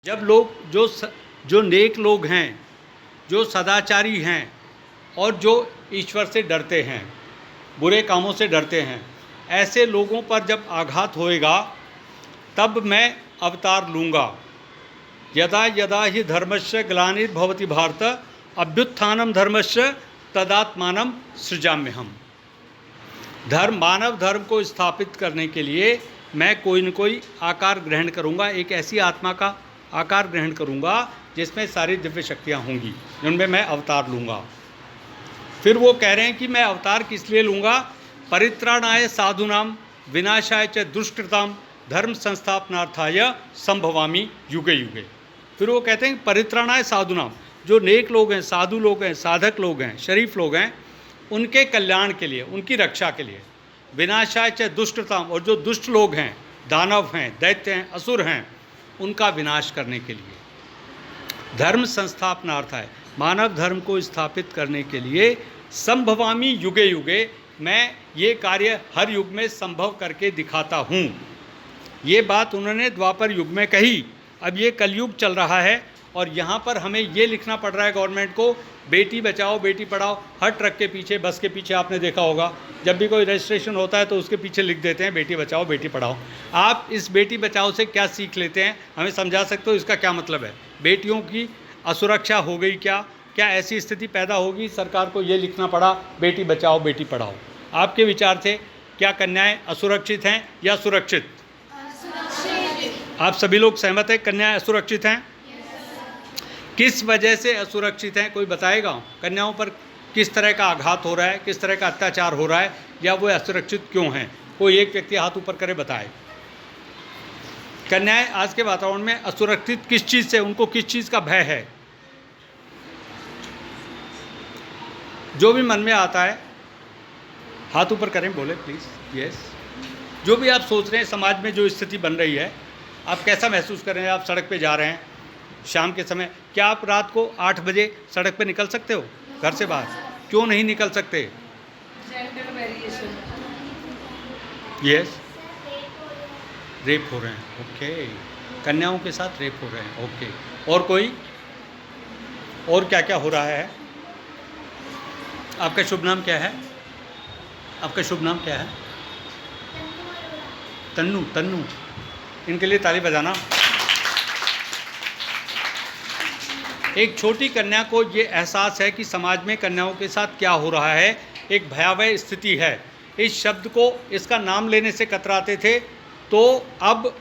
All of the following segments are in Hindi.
जब लोग जो नेक लोग हैं, जो सदाचारी हैं और जो ईश्वर से डरते हैं, बुरे कामों से डरते हैं, ऐसे लोगों पर जब आघात होएगा तब मैं अवतार लूँगा। यदा यदा ही धर्मस्य ग्लानिर्भवति भारत अभ्युत्थानम धर्मस्य तदात्मानं सृजाम्यहम्। मानव धर्म को स्थापित करने के लिए मैं कोई न कोई आकार ग्रहण करूँगा, एक ऐसी आत्मा का आकार ग्रहण करूँगा जिसमें सारी दिव्य शक्तियाँ होंगी, जिनमें मैं अवतार लूँगा। फिर वो कह रहे हैं कि मैं अवतार किस लिए लूँगा? परित्राणाय साधूनाम विनाशाय च दुष्कृताम धर्म संस्थापनार्थाय संभवामि युगे युगे। फिर वो कहते हैं परित्राणाय साधूनाम, जो नेक लोग हैं, साधु लोग हैं, साधक लोग हैं, शरीफ लोग हैं, उनके कल्याण के लिए, उनकी रक्षा के लिए। विनाशाय च दुष्कृताम, और जो दुष्ट लोग हैं, दानव हैं, दैत्य हैं, असुर हैं, उनका विनाश करने के लिए। धर्म संस्थापनार्थ है, मानव धर्म को स्थापित करने के लिए। संभवामी युगे युगे, मैं ये कार्य हर युग में संभव करके दिखाता हूँ। ये बात उन्होंने द्वापर युग में कही। अब ये कलयुग चल रहा है और यहाँ पर हमें ये लिखना पड़ रहा है गवर्नमेंट को, बेटी बचाओ बेटी पढ़ाओ। हर ट्रक के पीछे, बस के पीछे आपने देखा होगा, जब भी कोई रजिस्ट्रेशन होता है तो उसके पीछे लिख देते हैं बेटी बचाओ बेटी पढ़ाओ। आप इस बेटी बचाओ से क्या सीख लेते हैं, हमें समझा सकते हो? इसका क्या मतलब है? बेटियों की असुरक्षा हो गई क्या? क्या ऐसी स्थिति पैदा होगी सरकार को ये लिखना पड़ा बेटी बचाओ बेटी पढ़ाओ? आपके विचार से क्या कन्याएं असुरक्षित हैं या सुरक्षित? आप सभी लोग सहमत हैं कन्याएं असुरक्षित हैं? किस वजह से असुरक्षित हैं, कोई बताएगा? कन्याओं पर किस तरह का आघात हो रहा है, किस तरह का अत्याचार हो रहा है, या वो असुरक्षित क्यों हैं? कोई एक व्यक्ति हाथ ऊपर करे बताए। कन्याएं आज के वातावरण में असुरक्षित किस चीज़ से, उनको किस चीज़ का भय है? जो भी मन में आता है हाथ ऊपर करें, बोले प्लीज़। यस, जो भी आप सोच रहे हैं, समाज में जो स्थिति बन रही है, आप कैसा महसूस कर रहे हैं? आप सड़क पे जा रहे हैं शाम के समय, क्या आप रात को 8 बजे सड़क पे निकल सकते हो घर से बाहर? क्यों नहीं निकल सकते? Gender variation. यस, रेप हो रहे हैं। ओके, कन्याओं के साथ रेप हो रहे हैं। ओके, और कोई और क्या क्या हो रहा है? आपका शुभ नाम क्या है? आपका शुभ नाम क्या है? तन्नू। तन्नू, इनके लिए ताली बजाना। एक छोटी कन्या को ये एहसास है कि समाज में कन्याओं के साथ क्या हो रहा है, एक भयावह स्थिति है। इस शब्द को, इसका नाम लेने से कतराते थे, तो अब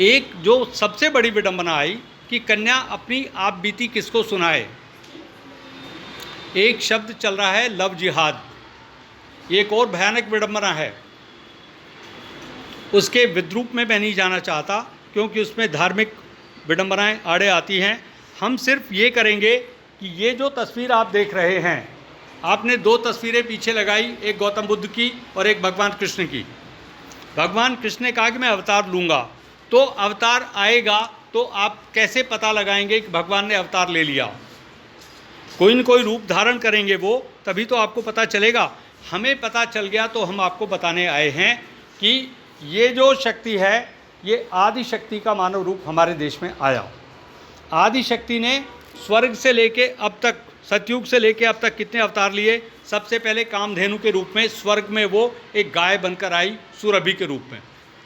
एक जो सबसे बड़ी विडंबना आई कि कन्या अपनी आप बीती किसको सुनाए। एक शब्द चल रहा है लव जिहाद, एक और भयानक विडंबना है। उसके विद्रूप में मैं नहीं जाना चाहता क्योंकि उसमें धार्मिक विडंबनाएं आड़े आती हैं। हम सिर्फ ये करेंगे कि ये जो तस्वीर आप देख रहे हैं, आपने 2 तस्वीरें पीछे लगाई, एक गौतम बुद्ध की और एक भगवान कृष्ण की। भगवान कृष्ण ने कहा कि मैं अवतार लूँगा, तो अवतार आएगा तो आप कैसे पता लगाएंगे कि भगवान ने अवतार ले लिया? कोई न कोई रूप धारण करेंगे वो, तभी तो आपको पता चलेगा। हमें पता चल गया तो हम आपको बताने आए हैं कि ये जो शक्ति है, ये आदि शक्ति का मानव रूप हमारे देश में आया। आदि शक्ति ने स्वर्ग से लेके अब तक, सतयुग से लेके अब तक कितने अवतार लिए? सबसे पहले कामधेनु के रूप में स्वर्ग में वो एक गाय बनकर आई, सुरभि के रूप में,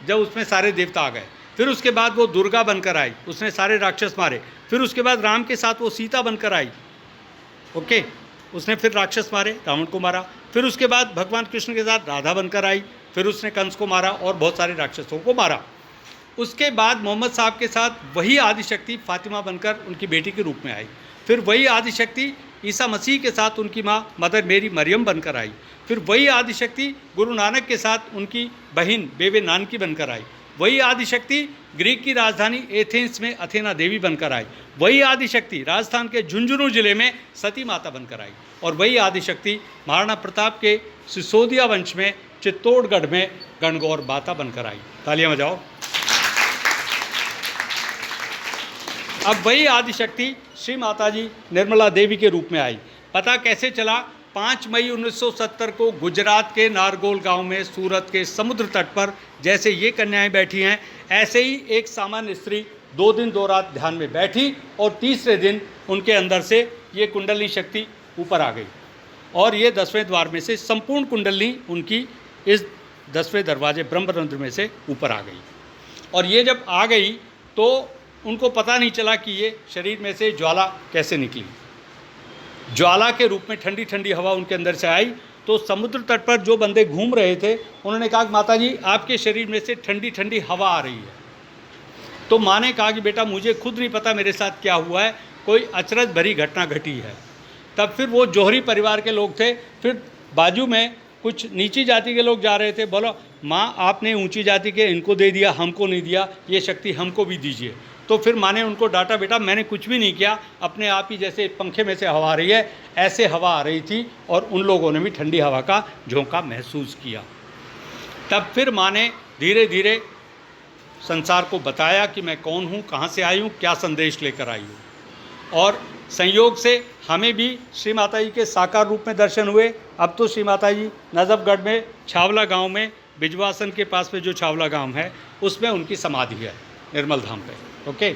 जब उसमें सारे देवता आ गए। फिर उसके बाद वो दुर्गा बनकर आई, उसने सारे राक्षस मारे। फिर उसके बाद राम के साथ वो सीता बनकर आई। ओके, उसने फिर राक्षस मारे, रावण को मारा। फिर उसके बाद भगवान कृष्ण के साथ राधा बनकर आई, फिर उसने कंस को मारा और बहुत सारे राक्षसों को मारा। उसके बाद मोहम्मद साहब के साथ वही आदिशक्ति फातिमा बनकर उनकी बेटी के रूप में आई। फिर वही आदिशक्ति ईसा मसीह के साथ उनकी माँ मदर मेरी मरियम बनकर आई। फिर वही आदिशक्ति गुरु नानक के साथ उनकी बहन बेबे नानकी बनकर आई। वही आदिशक्ति ग्रीक की राजधानी एथेंस में अथेना देवी बनकर आई। वही आदिशक्ति राजस्थान के झुंझुनू जिले में सती माता बनकर आई। और वही आदिशक्ति महाराणा प्रताप के सिसोदिया वंश में चित्तौड़गढ़ में गणगौर माता बनकर आई। तालियां बजाओ। अब वही आदिशक्ति श्री माता जी निर्मला देवी के रूप में आई। पता कैसे चला? 5 मई 1970 को गुजरात के नारगोल गांव में सूरत के समुद्र तट पर जैसे ये कन्याएं बैठी हैं, ऐसे ही एक सामान्य स्त्री 2 दिन 2 रात ध्यान में बैठी और तीसरे दिन उनके अंदर से ये कुंडली शक्ति ऊपर आ गई और ये 10वें द्वार में से संपूर्ण कुंडली उनकी इस 10वें दरवाजे ब्रह्मरंध्र में से ऊपर आ गई। और ये जब आ गई तो उनको पता नहीं चला कि ये शरीर में से ज्वाला कैसे निकली। ज्वाला के रूप में ठंडी ठंडी हवा उनके अंदर से आई। तो समुद्र तट पर जो बंदे घूम रहे थे उन्होंने कहा, माता जी आपके शरीर में से ठंडी ठंडी हवा आ रही है। तो माँ ने कहा कि बेटा मुझे खुद नहीं पता मेरे साथ क्या हुआ है, कोई अचरज भरी घटना घटी है। तब फिर वो जौहरी परिवार के लोग थे, फिर बाजू में कुछ नीची जाति के लोग जा रहे थे, बोलो माँ आपने ऊंची जाति के इनको दे दिया, हमको नहीं दिया, ये शक्ति हमको भी दीजिए। तो फिर माँ ने उनको डांटा, बेटा मैंने कुछ भी नहीं किया, अपने आप ही जैसे पंखे में से हवा आ रही है ऐसे हवा आ रही थी और उन लोगों ने भी ठंडी हवा का झोंका महसूस किया। तब फिर माँ ने धीरे धीरे संसार को बताया कि मैं कौन हूँ, कहाँ से आई हूँ, क्या संदेश लेकर आई हूँ। और संयोग से हमें भी श्री माता जी के साकार रूप में दर्शन हुए। अब तो श्री माता जी नजफगढ़ में छावला गांव में, बिजवासन के पास में जो छावला गांव है उसमें उनकी समाधि है, निर्मल धाम पे। ओके।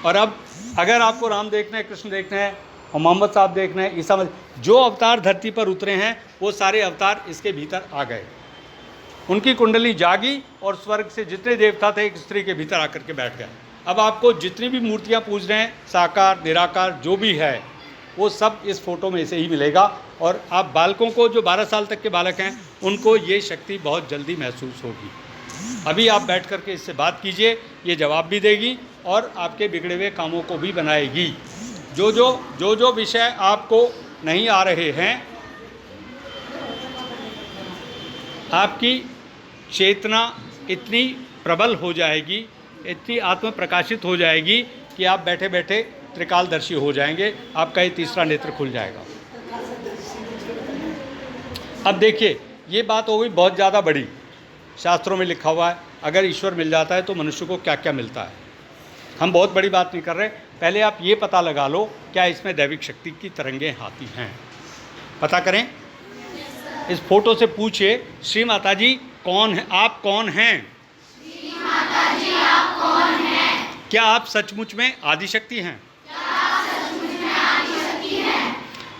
और अब अगर आपको राम देखना है, कृष्ण देखना है और मोहम्मद साहब देखना है, ईसा मसीह, जो अवतार धरती पर उतरे हैं वो सारे अवतार इसके भीतर आ गए। उनकी कुंडली जागी और स्वर्ग से जितने देवता थे एक स्त्री के भीतर आकर के बैठ गए। अब आपको जितनी भी मूर्तियाँ पूज रहे हैं, साकार निराकार जो भी है, वो सब इस फोटो में से ही मिलेगा। और आप बालकों को, जो 12 साल तक के बालक हैं, उनको ये शक्ति बहुत जल्दी महसूस होगी। अभी आप बैठ कर के इससे बात कीजिए, ये जवाब भी देगी और आपके बिगड़े हुए कामों को भी बनाएगी। जो विषय आपको नहीं आ रहे हैं, आपकी चेतना इतनी प्रबल हो जाएगी, इतनी आत्म प्रकाशित हो जाएगी कि आप बैठे बैठे त्रिकालदर्शी हो जाएंगे, आपका ये तीसरा नेत्र खुल जाएगा। अब देखिए, ये बात हो गई बहुत ज़्यादा बड़ी, शास्त्रों में लिखा हुआ है अगर ईश्वर मिल जाता है तो मनुष्य को क्या क्या मिलता है। हम बहुत बड़ी बात नहीं कर रहे, पहले आप ये पता लगा लो क्या इसमें दैविक शक्ति की तरंगें आती हैं, पता करें। इस फोटो से पूछिए, श्री माता जी कौन है, आप कौन हैं? श्री माता जी आप कौन हैं? क्या आप सचमुच में आदिशक्ति हैं?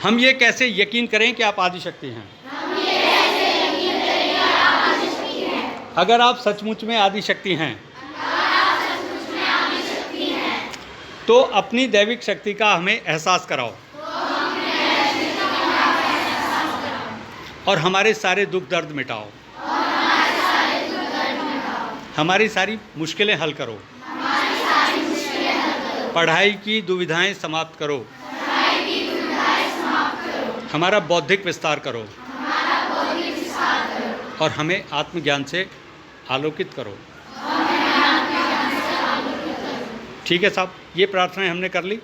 हम ये कैसे यकीन करें कि आप आदिशक्ति हैं? अगर आप सचमुच में आदिशक्ति हैं तो अपनी दैविक शक्ति का हमें एहसास कराओ और हमारे सारे दुख दर्द मिटाओ, हमारी सारी मुश्किलें हल करो, पढ़ाई की दुविधाएं समाप्त करो, हमारा बौद्धिक विस्तार करो और हमें आत्मज्ञान से आलोकित करो। ठीक है साहब, ये प्रार्थनाएं हमने कर ली।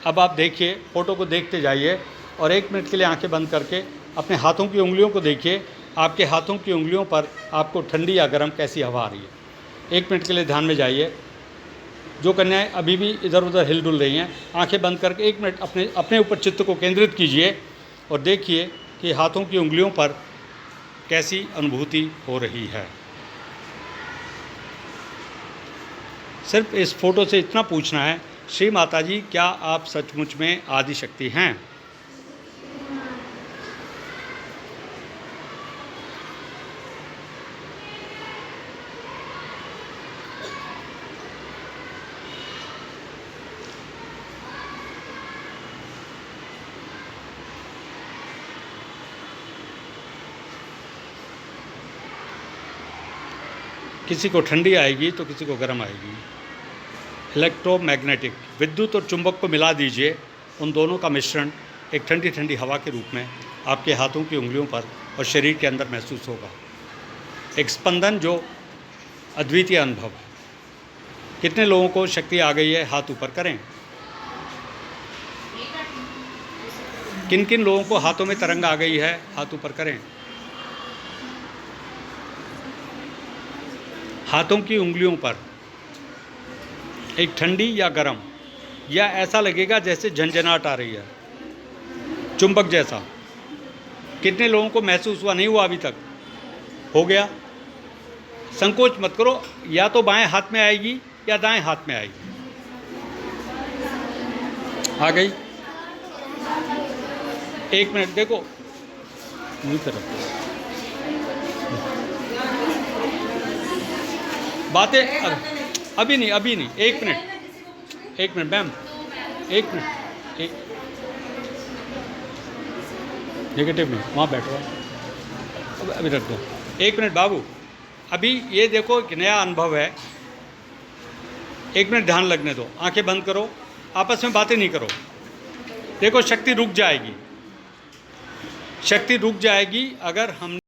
अब आप देखिए, फ़ोटो को देखते जाइए और 1 मिनट के लिए आंखें बंद करके अपने हाथों की उंगलियों को देखिए। आपके हाथों की उंगलियों पर आपको ठंडी या गर्म कैसी हवा आ रही है। 1 मिनट के लिए ध्यान में जाइए। जो कन्याएं अभी भी इधर उधर हिल डुल रही हैं, आंखें बंद करके 1 मिनट अपने ऊपर चित्त को केंद्रित कीजिए और देखिए कि हाथों की उंगलियों पर कैसी अनुभूति हो रही है। सिर्फ इस फोटो से इतना पूछना है, श्री माता जी क्या आप सचमुच में आदिशक्ति हैं? किसी को ठंडी आएगी तो किसी को गर्म आएगी। इलेक्ट्रोमैग्नेटिक, विद्युत और चुंबक को मिला दीजिए, उन दोनों का मिश्रण एक ठंडी ठंडी हवा के रूप में आपके हाथों की उंगलियों पर और शरीर के अंदर महसूस होगा। एक स्पंदन जो अद्वितीय अनुभव है। कितने लोगों को शक्ति आ गई है, हाथ ऊपर करें। किन किन लोगों को हाथों में तरंग आ गई है, हाथ ऊपर करें। हाथों की उंगलियों पर एक ठंडी या गर्म, या ऐसा लगेगा जैसे झंझनाहट आ रही है, चुंबक जैसा। कितने लोगों को महसूस हुआ? नहीं हुआ अभी तक? हो गया? संकोच मत करो, या तो बाएं हाथ में आएगी या दाएं हाथ में आएगी। आ गई। एक मिनट देखो, नहीं तरफ बातें अभी नहीं, अभी नहीं, एक मिनट मैम, एक मिनट, एक नेगेटिव में वहाँ बैठो, अभी रख दो। एक मिनट बाबू, अभी ये देखो एक नया अनुभव है, एक मिनट ध्यान लगने दो, आंखें बंद करो, आपस में बातें नहीं करो। देखो शक्ति रुक जाएगी, शक्ति रुक जाएगी अगर हम